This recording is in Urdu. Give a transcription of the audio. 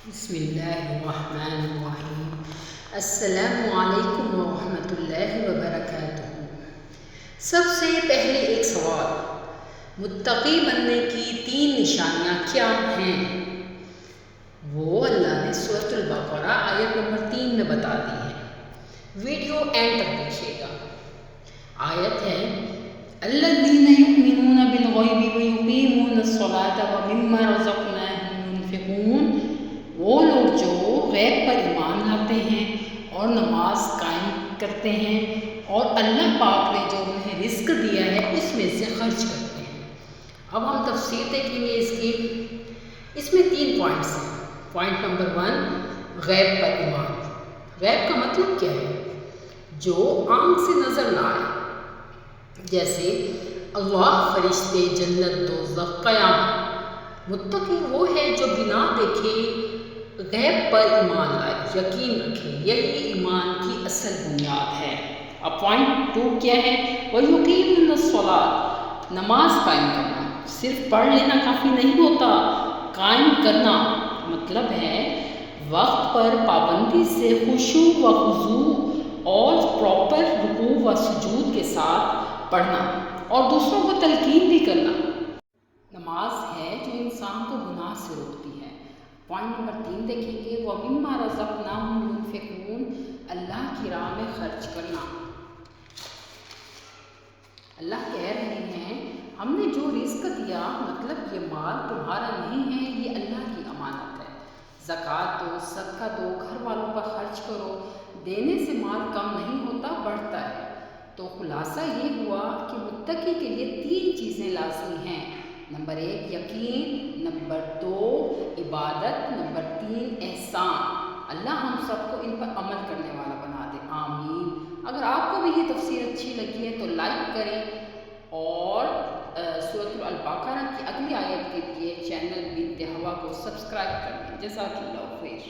بسم اللہ الرحمن الرحیم۔ السلام علیکم ورحمۃ اللہ وبرکاتہ۔ سب سے پہلے ایک سوال، متقی بننے کی 3 نشانیاں کیا ہیں؟ وہ اللہ نے سورۃ البقرہ آیت نمبر 3 میں بتا دی ہے۔ ویڈیو اینڈ تک دیکھیے گا۔ آیت ہے الذین یؤمنون بالغیب ویقیمون الصلاۃ ومما رزقناہم ينفقون، وہ لوگ جو غیب پر ایمان لاتے ہیں اور نماز قائم کرتے ہیں اور اللہ پاک نے جو انہیں رزق دیا ہے اس میں سے خرچ کرتے ہیں۔ اب ہم تفسیر دیکھیں گے اس کی۔ اس میں 3 پوائنٹس ہیں۔ پوائنٹ نمبر 1، غیب پر ایمان۔ غیب کا مطلب کیا ہے؟ جو آنکھ سے نظر نہ آئے، جیسے اللہ، فرشتے، جنت، دوزخ، قیامت۔ متقی وہ ہے جو بنا دیکھے غیب پر ایمان لائے، یقین رکھے، یہی ایمان کی اصل بنیاد ہے۔ اب پوائنٹ 2 کیا ہے؟ وَيُقِيمُونَ الصَّلَاةَ، نماز قائم کرنا۔ صرف پڑھ لینا کافی نہیں ہوتا، قائم کرنا مطلب ہے وقت پر پابندی سے خشوع و خضوع اور پراپر رکوع و سجود کے ساتھ پڑھنا اور دوسروں کو تلقین بھی کرنا۔ نماز ہے جو انسان کو گناہ سے روکتی ہے۔ پوائنٹ نمبر 3 دیکھیں گے، وَمِمَّا رَزَقْنَاهُمْ يُنْفِقُونَ، اللہ کی راہ میں خرچ کرنا۔ اللہ کہہ رہے ہیں ہم نے جو رزق دیا، مطلب یہ مال تمہارا نہیں ہے، یہ اللہ کی امانت ہے۔ زکوٰۃ دو، صدقہ دو، گھر والوں پر خرچ کرو۔ دینے سے مال کم نہیں ہوتا، بڑھتا ہے۔ تو خلاصہ یہ ہوا کہ متقی کے لیے 3 چیزیں لازمی ہیں۔ نمبر 1 یقین، نمبر 2 عبادت، نمبر 3 احسان۔ اللہ ہم سب کو ان پر عمل کرنے والا بنا دے، آمین۔ اگر آپ کو بھی یہ تفسیر اچھی لگی ہے تو لائک کریں اور سورۃ البقرہ کی اگلی آیت کے لیے چینل بنت ہوا کو سبسکرائب کر دیں۔ جزاک اللہ خیر۔